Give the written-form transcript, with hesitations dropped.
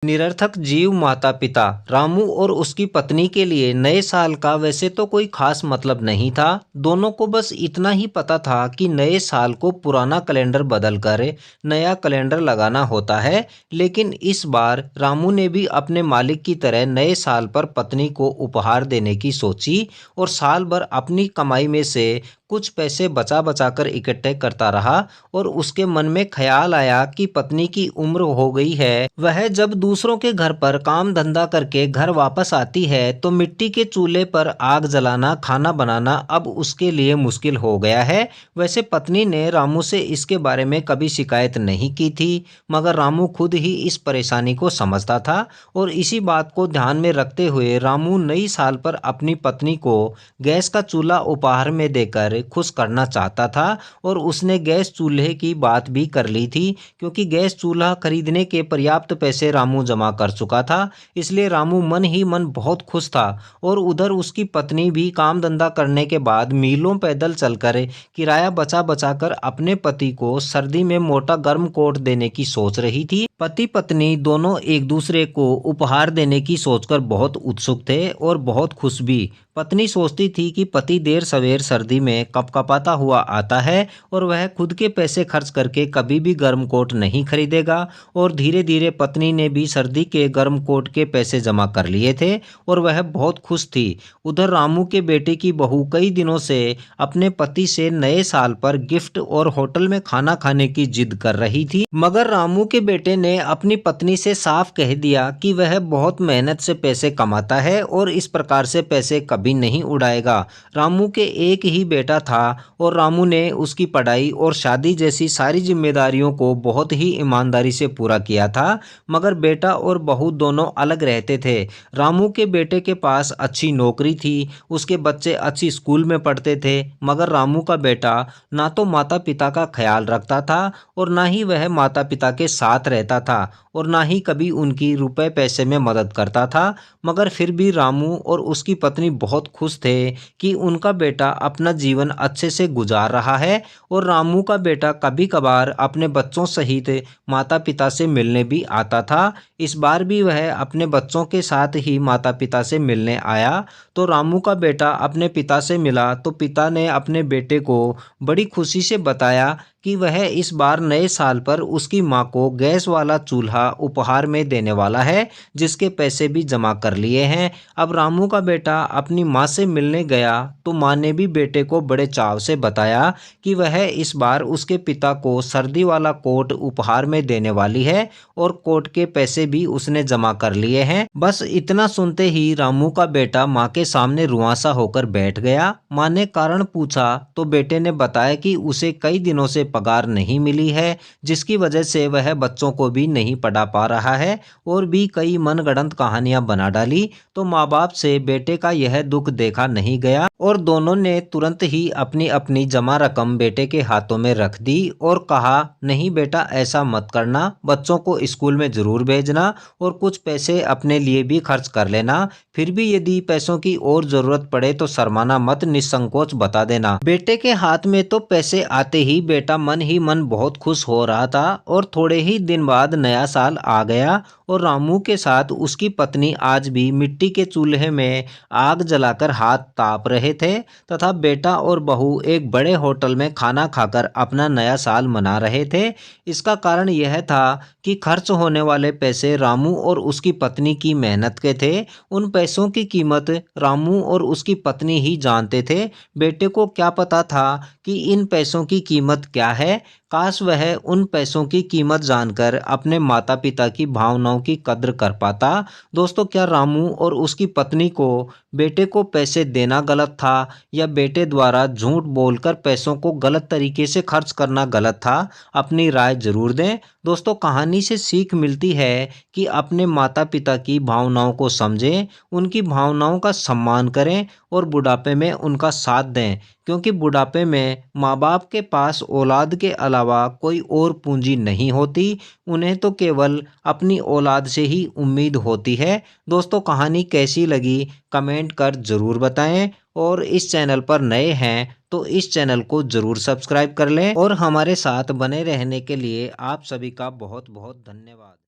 निरर्थक जीव माता पिता रामू और उसकी पत्नी के लिए नए साल का वैसे तो कोई खास मतलब नहीं था। दोनों को बस इतना ही पता था कि नए साल को पुराना कैलेंडर बदलकर नया कैलेंडर लगाना होता है। लेकिन इस बार रामू ने भी अपने मालिक की तरह नए साल पर पत्नी को उपहार देने की सोची और साल भर अपनी कमाई में से कुछ पैसे बचा बचा कर इकट्ठे करता रहा। और उसके मन में ख्याल आया कि पत्नी की उम्र हो गई है, वह जब दूसरों के घर पर काम धंधा करके घर वापस आती है तो मिट्टी के चूल्हे पर आग जलाना, खाना बनाना अब उसके लिए मुश्किल हो गया है। वैसे पत्नी ने रामू से इसके बारे में कभी शिकायत नहीं की थी, मगर रामू खुद ही इस परेशानी को समझता था। और इसी बात को ध्यान में रखते हुए रामू नई साल पर अपनी पत्नी को गैस का चूल्हा उपहार में देकर खुश करना चाहता था। और उसने गैस चूल्हे की बात भी कर ली थी, क्योंकि गैस चूल्हा खरीदने के पर्याप्त पैसे रामू जमा कर चुका था। इसलिए रामू मन ही मन बहुत खुश था। और उधर उसकी पत्नी भी काम धंधा करने के बाद मीलों पैदल चलकर किराया बचा बचा कर अपने पति को सर्दी में मोटा गर्म कोट देने की सोच रही थी। पति पत्नी दोनों एक दूसरे को उपहार देने की सोचकर बहुत उत्सुक थे और बहुत खुश भी। पत्नी सोचती थी कि पति देर सवेर सर्दी में कपकपाता हुआ आता है और वह खुद के पैसे खर्च करके कभी भी गर्म कोट नहीं खरीदेगा। और धीरे धीरे पत्नी ने भी सर्दी के गर्म कोट के पैसे जमा कर लिए थे और वह बहुत खुश थी। उधर रामू के बेटे की बहू कई दिनों से अपने पति से नए साल पर गिफ्ट और होटल में खाना खाने की जिद कर रही थी, मगर रामू के बेटे ने अपनी पत्नी से साफ कह दिया कि वह बहुत मेहनत से पैसे कमाता है और इस प्रकार से पैसे कभी नहीं उड़ाएगा। रामू के एक ही बेटा था और रामू ने उसकी पढ़ाई और शादी जैसी सारी जिम्मेदारियों को बहुत ही ईमानदारी से पूरा किया था। मगर बेटा और बहू दोनों अलग रहते थे। रामू के बेटे के पास अच्छी नौकरी थी, उसके बच्चे अच्छी स्कूल में पढ़ते थे, मगर रामू का बेटा ना तो माता पिता का ख्याल रखता था और ना ही वह माता पिता के साथ रहता था और ना ही कभी उनकी रुपए पैसे में मदद करता था। मगर फिर भी रामू और उसकी पत्नी बहुत खुश थे कि उनका बेटा अपना जीवन अच्छे से गुजार रहा है। और रामू का बेटा कभी कभार अपने बच्चों सहित माता पिता से मिलने भी आता था। इस बार भी वह अपने बच्चों के साथ ही माता पिता से मिलने आया। तो रामू का बेटा अपने पिता से मिला तो पिता ने अपने बेटे को बड़ी खुशी से बताया कि वह इस बार नए साल पर उसकी मां को गैस वाला चूल्हा उपहार में देने वाला है, जिसके पैसे भी जमा कर लिए हैं। अब रामू का बेटा अपनी मां से मिलने गया तो मां ने भी बेटे को बड़े चाव से बताया कि वह इस बार उसके पिता को सर्दी वाला कोट उपहार में देने वाली है और कोट के पैसे भी उसने जमा कर लिए हैं। बस इतना सुनते ही रामू का बेटा मां के सामने रुआंसा होकर बैठ गया। मां ने कारण पूछा तो बेटे ने बताया कि उसे कई दिनों से पगार नहीं मिली है, जिसकी वजह से वह बच्चों को भी नहीं पढ़ा पा रहा है और भी कई मनगढ़ंत कहानियां बना डाली। तो माँ बाप से बेटे का यह दुख देखा नहीं गया और दोनों ने तुरंत ही अपनी अपनी जमा रकम बेटे के हाथों में रख दी और कहा, नहीं बेटा ऐसा मत करना, बच्चों को स्कूल में जरूर भेजना और कुछ पैसे अपने लिए भी खर्च कर लेना। फिर भी यदि पैसों की और जरूरत पड़े तो शर्माना मत, निसंकोच बता देना। बेटे के हाथ में तो पैसे आते ही बेटा मन ही मन बहुत खुश हो रहा था। और थोड़े ही दिन बाद नया साल आ गया और रामू के साथ उसकी पत्नी आज भी मिट्टी के चूल्हे में आग जलाकर हाथ ताप रहे थे तथा बेटा और बहू एक बड़े होटल में खाना खाकर अपना नया साल मना रहे थे। इसका कारण यह था कि खर्च होने वाले पैसे रामू और उसकी पत्नी की मेहनत के थे। उन पैसों की कीमत रामू और उसकी पत्नी ही जानते थे। बेटे को क्या पता था कि इन पैसों की कीमत क्या है। काश वह उन पैसों की कीमत जानकर अपने माता पिता की भावनाओं की कद्र कर पाता। दोस्तों, क्या रामू और उसकी पत्नी को बेटे को पैसे देना गलत था या बेटे द्वारा झूठ बोलकर पैसों को गलत तरीके से खर्च करना गलत था? अपनी राय जरूर दें। दोस्तों, कहानी से सीख मिलती है कि अपने माता पिता की भावनाओं को समझें, उनकी भावनाओं का सम्मान करें और बुढ़ापे में उनका साथ दें, क्योंकि बुढ़ापे में माँ बाप के पास औलाद के अलावा कोई और पूंजी नहीं होती। उन्हें तो केवल अपनी औलाद से ही उम्मीद होती है। दोस्तों, कहानी कैसी लगी कमेंट कर ज़रूर बताएं और इस चैनल पर नए हैं तो इस चैनल को ज़रूर सब्सक्राइब कर लें और हमारे साथ बने रहने के लिए आप सभी का बहुत बहुत धन्यवाद।